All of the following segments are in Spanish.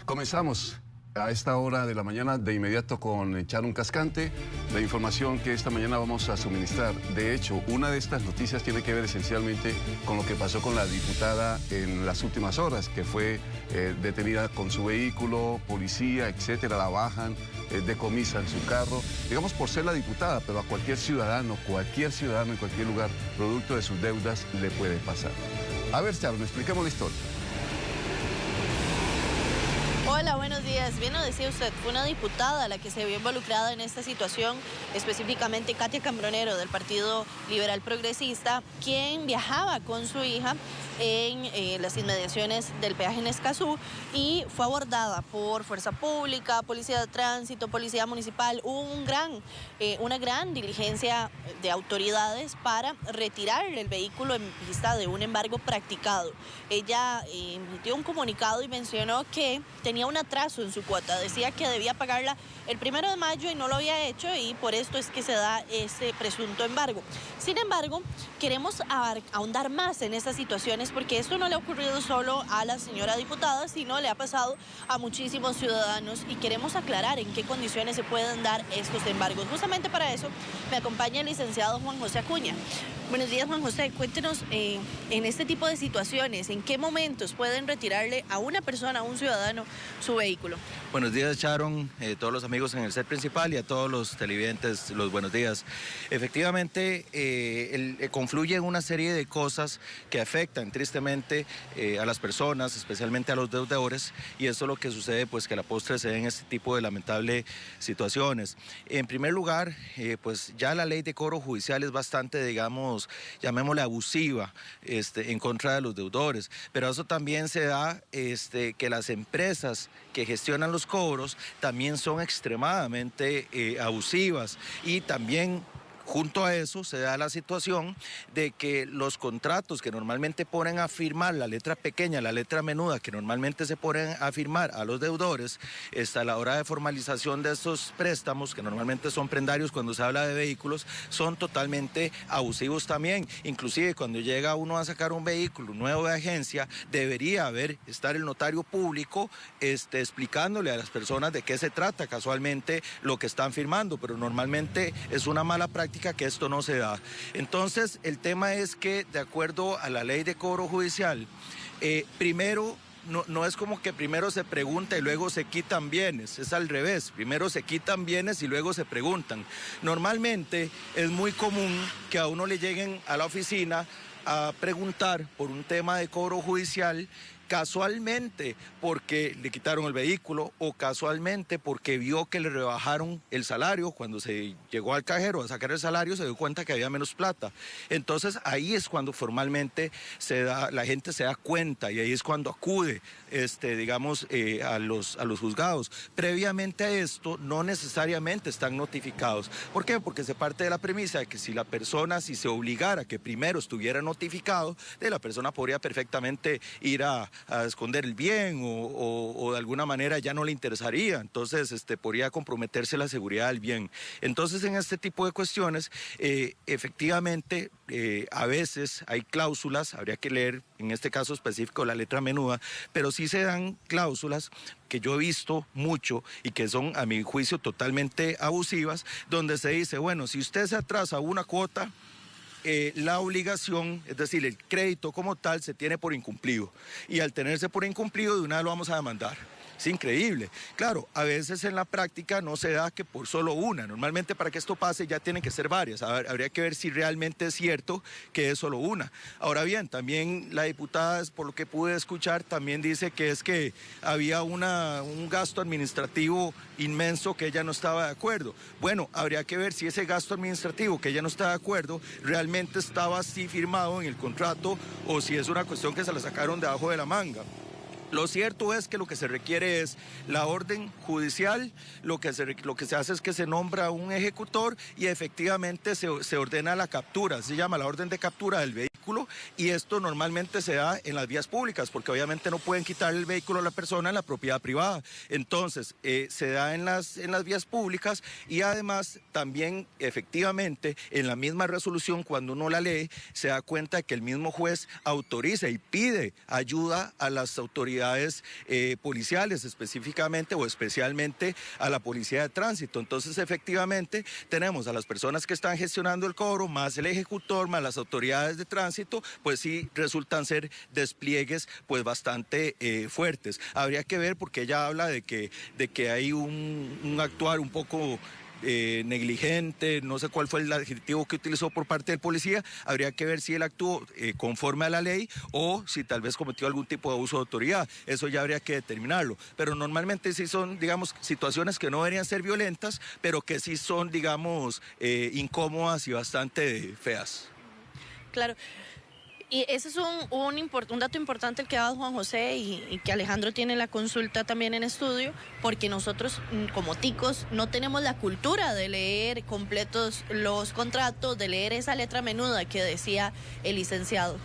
Comenzamos a esta hora de la mañana de inmediato con Sharon Cascante, la información que esta mañana vamos a suministrar. De hecho, una de estas noticias tiene que ver esencialmente con lo que pasó con la diputada en las últimas horas, que fue detenida con su vehículo, policía, etcétera, la bajan, decomisan su carro, digamos por ser la diputada, pero a cualquier ciudadano en cualquier lugar, producto de sus deudas, le puede pasar. A ver, Sharon, expliquemos la historia. Hola, buenos días. Bien lo decía usted, fue una diputada la que se vio involucrada en esta situación, específicamente Katia Cambronero del Partido Liberal Progresista, quien viajaba con su hija en las inmediaciones del peaje en Escazú y fue abordada por Fuerza Pública, Policía de Tránsito, Policía Municipal. Hubo una gran diligencia de autoridades para retirar el vehículo en vista de un embargo practicado. Ella emitió un comunicado y mencionó que tenía un atraso en su cuota, decía que debía pagarla el 1 de mayo y no lo había hecho, y por esto es que se da este presunto embargo. Sin embargo, queremos ahondar más en estas situaciones porque esto no le ha ocurrido solo a la señora diputada, sino le ha pasado a muchísimos ciudadanos y queremos aclarar en qué condiciones se pueden dar estos embargos. Justamente para eso me acompaña el licenciado Juan José Acuña. Buenos días, Juan José. Cuéntenos en este tipo de situaciones, ¿en qué momentos pueden retirarle a una persona, a un ciudadano, su vehículo? Buenos días, Sharon, todos los amigos en el set principal y a todos los televidentes, los buenos días. Efectivamente, confluyen una serie de cosas que afectan tristemente a las personas, especialmente a los deudores, y eso es lo que sucede, pues que a la postre se den este tipo de lamentables situaciones. En primer lugar, pues ya la ley de cobro judicial es bastante, digamos, llamémosle abusiva en contra de los deudores, pero eso también se da que las empresas que gestionan los cobros también son extremadamente abusivas, y también junto a eso se da la situación de que los contratos que normalmente ponen a firmar, la letra pequeña, la letra menuda, que normalmente se ponen a firmar a los deudores, a la hora de formalización de estos préstamos, que normalmente son prendarios cuando se habla de vehículos, son totalmente abusivos también. Inclusive cuando llega uno a sacar un vehículo nuevo de agencia, debería estar el notario público explicándole a las personas de qué se trata casualmente lo que están firmando, pero normalmente es una mala práctica que esto no se da. Entonces, el tema es que, de acuerdo a la ley de cobro judicial, primero, no es como que primero se pregunta y luego se quitan bienes, es al revés, primero se quitan bienes y luego se preguntan. Normalmente es muy común que a uno le lleguen a la oficina a preguntar por un tema de cobro judicial, casualmente porque le quitaron el vehículo o casualmente porque vio que le rebajaron el salario. Cuando se llegó al cajero a sacar el salario se dio cuenta que había menos plata. Entonces ahí es cuando formalmente la gente se da cuenta, y ahí es cuando acude digamos a los juzgados. Previamente a esto no necesariamente están notificados. ¿Por qué? Porque se parte de la premisa de que si se obligara que primero estuviera notificado, la persona podría perfectamente ir a esconder el bien o de alguna manera ya no le interesaría, entonces podría comprometerse la seguridad del bien. Entonces, en este tipo de cuestiones, efectivamente, a veces hay cláusulas, habría que leer en este caso específico la letra menuda, pero sí se dan cláusulas que yo he visto mucho y que son, a mi juicio, totalmente abusivas, donde se dice, bueno, si usted se atrasa una cuota, la obligación, es decir, el crédito como tal, se tiene por incumplido, y al tenerse por incumplido, de una vez lo vamos a demandar. Es increíble. Claro, a veces en la práctica no se da que por solo una. Normalmente para que esto pase ya tienen que ser varias. Habría que ver si realmente es cierto que es solo una. Ahora bien, también la diputada, por lo que pude escuchar, también dice que es que había un gasto administrativo inmenso que ella no estaba de acuerdo. Bueno, habría que ver si ese gasto administrativo que ella no está de acuerdo realmente estaba así firmado en el contrato o si es una cuestión que se la sacaron de abajo de la manga. Lo cierto es que lo que se requiere es la orden judicial, lo que se hace es que se nombra un ejecutor y efectivamente se ordena la captura, se llama la orden de captura del vehículo, y esto normalmente se da en las vías públicas, porque obviamente no pueden quitar el vehículo a la persona en la propiedad privada. Entonces, se da en las vías públicas, y además también efectivamente en la misma resolución, cuando uno la lee, se da cuenta que el mismo juez autoriza y pide ayuda a las autoridades autoridades policiales específicamente o especialmente a la policía de tránsito. Entonces, efectivamente, tenemos a las personas que están gestionando el cobro, más el ejecutor, más las autoridades de tránsito, pues sí resultan ser despliegues pues bastante fuertes. Habría que ver, porque ella habla de que hay un actuar un poco negligente, no sé cuál fue el adjetivo que utilizó por parte del policía. Habría que ver si él actuó conforme a la ley o si tal vez cometió algún tipo de abuso de autoridad. Eso ya habría que determinarlo, pero normalmente sí son, digamos, situaciones que no deberían ser violentas, pero que sí son, digamos, incómodas y bastante feas. Claro. Y ese es un dato importante el que ha dado Juan José y que Alejandro tiene la consulta también en estudio, porque nosotros como ticos no tenemos la cultura de leer completos los contratos, de leer esa letra menuda que decía el licenciado.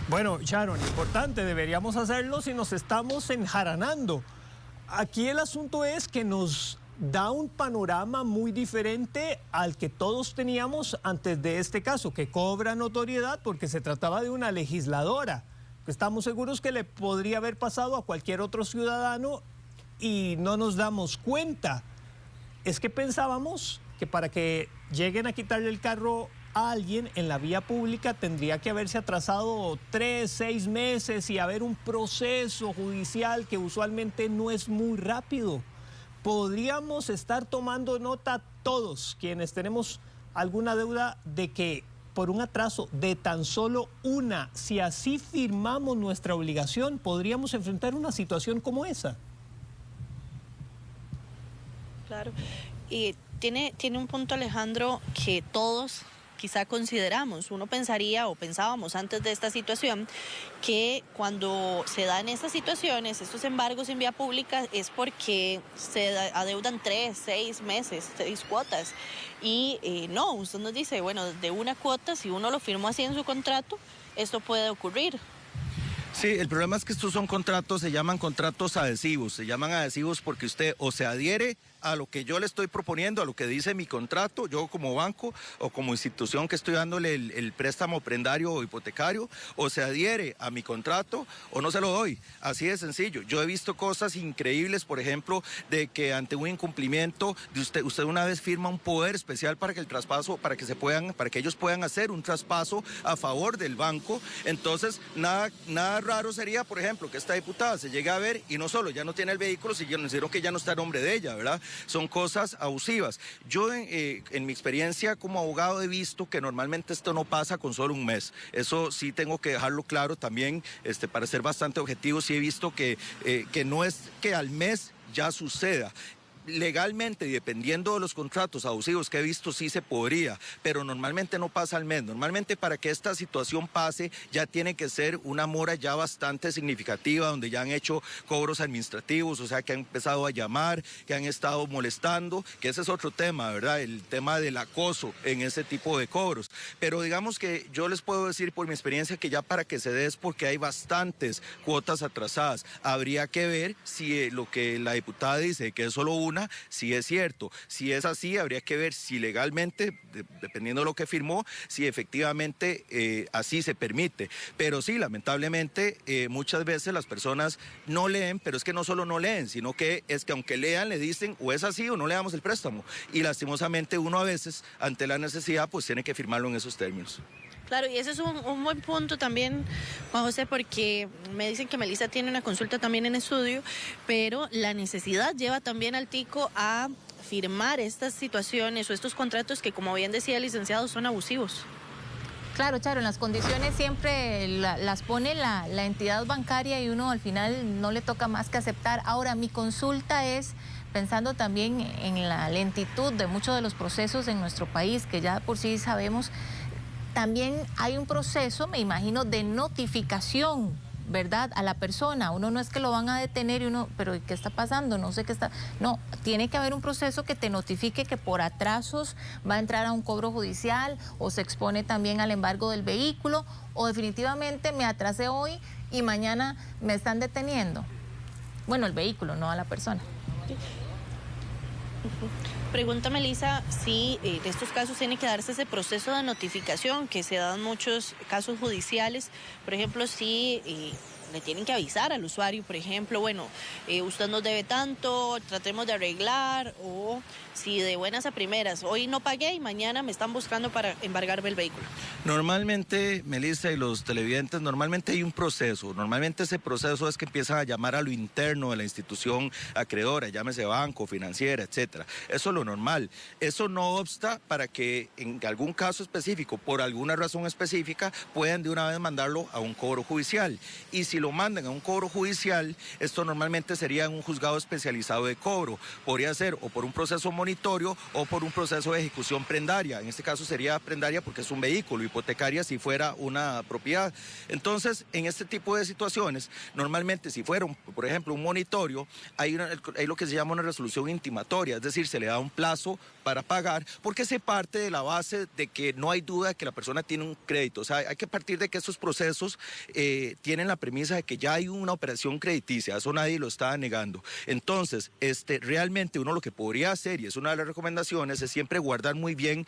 Bueno, Sharon, importante, deberíamos hacerlo si nos estamos enjaranando. Aquí el asunto es que nos da un panorama muy diferente al que todos teníamos antes de este caso, que cobra notoriedad porque se trataba de una legisladora. Estamos seguros que le podría haber pasado a cualquier otro ciudadano y no nos damos cuenta. Es que pensábamos que para que lleguen a quitarle el carro a alguien en la vía pública tendría que haberse atrasado 3, 6 meses y haber un proceso judicial que usualmente no es muy rápido. Podríamos estar tomando nota todos quienes tenemos alguna deuda de que por un atraso de tan solo una, si así firmamos nuestra obligación, podríamos enfrentar una situación como esa. Claro, y tiene un punto Alejandro que todos quizá consideramos. Uno pensaría o pensábamos antes de esta situación que cuando se dan estas situaciones, estos embargos en vía pública, es porque se adeudan 3, 6 meses, 6 cuotas. Y no, usted nos dice, bueno, de una cuota, si uno lo firmó así en su contrato, esto puede ocurrir. Sí, el problema es que estos son contratos, se llaman contratos adhesivos. Se llaman adhesivos porque usted o se adhiere a lo que yo le estoy proponiendo, a lo que dice mi contrato, yo como banco o como institución que estoy dándole el préstamo prendario o hipotecario, o se adhiere a mi contrato o no se lo doy. Así de sencillo. Yo he visto cosas increíbles, por ejemplo, de que ante un incumplimiento de usted una vez firma un poder especial para que el traspaso, para que ellos puedan hacer un traspaso a favor del banco. Entonces, nada raro sería, por ejemplo, que esta diputada se llegue a ver y no solo ya no tiene el vehículo, sino que ya no está a nombre de ella, ¿verdad? Son cosas abusivas. Yo en mi experiencia como abogado he visto que normalmente esto no pasa con solo un mes. Eso sí tengo que dejarlo claro también, para ser bastante objetivo. Sí he visto que no es que al mes ya suceda. Legalmente y dependiendo de los contratos abusivos que he visto sí se podría, pero normalmente no pasa al mes. Normalmente para que esta situación pase ya tiene que ser una mora ya bastante significativa, donde ya han hecho cobros administrativos, o sea que han empezado a llamar, que han estado molestando, que ese es otro tema, ¿verdad? El tema del acoso en ese tipo de cobros. Pero digamos que yo les puedo decir por mi experiencia que ya para que se dé es porque hay bastantes cuotas atrasadas. Habría que ver si lo que la diputada dice, que es solo una, si es cierto. Si es así, habría que ver si legalmente, dependiendo de lo que firmó, si efectivamente así se permite. Pero sí, lamentablemente, muchas veces las personas no leen, pero es que no solo no leen, sino que es que aunque lean, le dicen o es así o no le damos el préstamo. Y lastimosamente uno a veces, ante la necesidad, pues tiene que firmarlo en esos términos. Claro, y ese es un buen punto también, Juan José, porque me dicen que Melissa tiene una consulta también en estudio, pero la necesidad lleva también al tico a firmar estas situaciones o estos contratos que, como bien decía el licenciado, son abusivos. Claro, Charo, en las condiciones siempre las pone la entidad bancaria y uno al final no le toca más que aceptar. Ahora, mi consulta es, pensando también en la lentitud de muchos de los procesos en nuestro país, que ya por sí sabemos, también hay un proceso, me imagino, de notificación, ¿verdad?, a la persona. Uno no es que lo van a detener y uno, pero ¿qué está pasando? No sé qué está... No, tiene que haber un proceso que te notifique que por atrasos va a entrar a un cobro judicial o se expone también al embargo del vehículo o definitivamente me atrasé hoy y mañana me están deteniendo. Bueno, el vehículo, no a la persona. Pregunta Melissa si en estos casos tiene que darse ese proceso de notificación que se da en muchos casos judiciales. Por ejemplo, si le tienen que avisar al usuario, por ejemplo, bueno, usted nos debe tanto, tratemos de arreglar, o si de buenas a primeras, hoy no pagué y mañana me están buscando para embargarme el vehículo. Normalmente, Melissa y los televidentes, normalmente hay un proceso. Normalmente ese proceso es que empiezan a llamar a lo interno de la institución acreedora, llámese banco, financiera, etcétera. Eso es lo normal. Eso no obsta para que en algún caso específico, por alguna razón específica, puedan de una vez mandarlo a un cobro judicial. Y si lo mandan a un cobro judicial, esto normalmente sería en un juzgado especializado de cobro. Podría ser o por un proceso monitorio o por un proceso de ejecución prendaria. En este caso sería prendaria porque es un vehículo, hipotecaria si fuera una propiedad. Entonces, en este tipo de situaciones, normalmente si fuera, por ejemplo, un monitorio, hay lo que se llama una resolución intimatoria, es decir, se le da un plazo para pagar, porque se parte de la base de que no hay duda de que la persona tiene un crédito. O sea, hay que partir de que estos procesos tienen la premisa de que ya hay una operación crediticia, eso nadie lo está negando. Entonces, realmente uno lo que podría hacer, y es una de las recomendaciones, es siempre guardar muy bien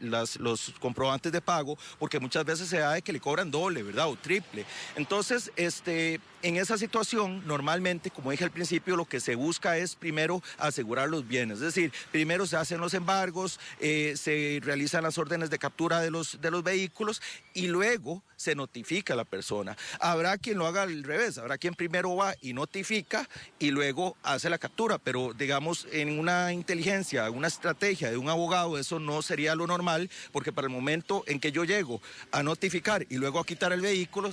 los comprobantes de pago, porque muchas veces se da de que le cobran doble, ¿verdad? O triple. Entonces, en esa situación, normalmente, como dije al principio, lo que se busca es primero asegurar los bienes, es decir, primero se hacen los embargos, se realizan las órdenes de captura de los vehículos y luego se notifica a la persona. Habrá quien lo haga al revés, habrá quien primero va y notifica y luego hace la captura, pero digamos en una inteligencia, una estrategia de un abogado, eso no sería lo normal, porque para el momento en que yo llego a notificar y luego a quitar el vehículo,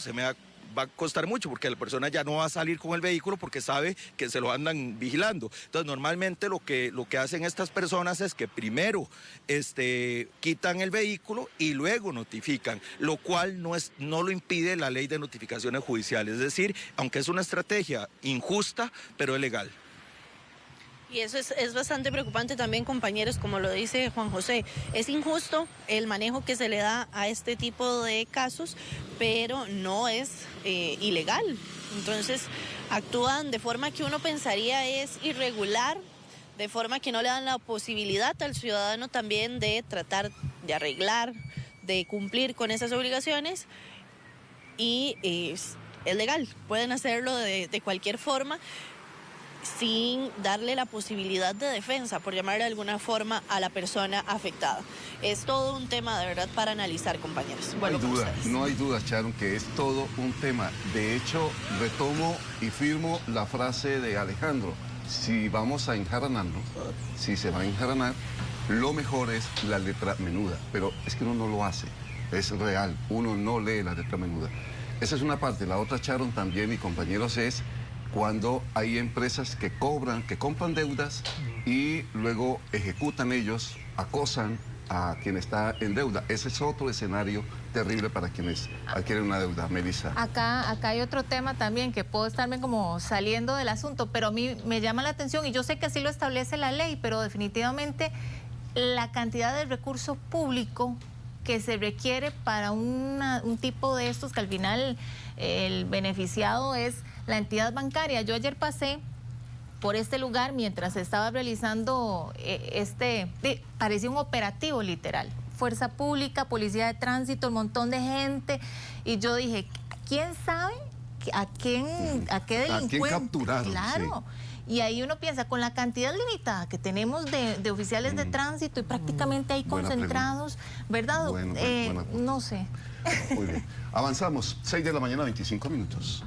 va a costar mucho porque la persona ya no va a salir con el vehículo porque sabe que se lo andan vigilando. Entonces, normalmente lo que hacen estas personas es que primero quitan el vehículo y luego notifican, lo cual no lo impide la ley de notificaciones judiciales. Es decir, aunque es una estrategia injusta, pero es legal. Y eso es bastante preocupante también, compañeros, como lo dice Juan José. Es injusto el manejo que se le da a este tipo de casos, pero no es ilegal. Entonces, actúan de forma que uno pensaría es irregular, de forma que no le dan la posibilidad al ciudadano también de tratar de arreglar, de cumplir con esas obligaciones, y es legal. Pueden hacerlo de cualquier forma, sin darle la posibilidad de defensa, por llamarle de alguna forma, a la persona afectada. Es todo un tema de verdad para analizar, compañeros. Bueno, no hay duda, Sharon, que es todo un tema. De hecho, retomo y firmo la frase de Alejandro. Si vamos a enjaranarnos, si se va a enjaranar, lo mejor es la letra menuda. Pero es que uno no lo hace, es real, uno no lee la letra menuda. Esa es una parte. La otra, Sharon, también, y compañeros, es cuando hay empresas que compran deudas y luego ejecutan ellos, acosan a quien está en deuda. Ese es otro escenario terrible para quienes adquieren una deuda. Melissa. Acá hay otro tema también que puedo estarme como saliendo del asunto, pero a mí me llama la atención y yo sé que así lo establece la ley, pero definitivamente la cantidad de recurso público que se requiere para un tipo de estos, que al final el beneficiado es la entidad bancaria. Yo ayer pasé por este lugar mientras estaba realizando parecía un operativo literal. Fuerza pública, policía de tránsito, un montón de gente. Y yo dije, ¿quién sabe a qué delincuente? ¿A quién capturaron? Claro. Sí. Y ahí uno piensa, con la cantidad limitada que tenemos de oficiales de tránsito y prácticamente ahí concentrados, ¿verdad? Buena no sé. Muy bien. Avanzamos, 6 de la mañana, 25 minutos.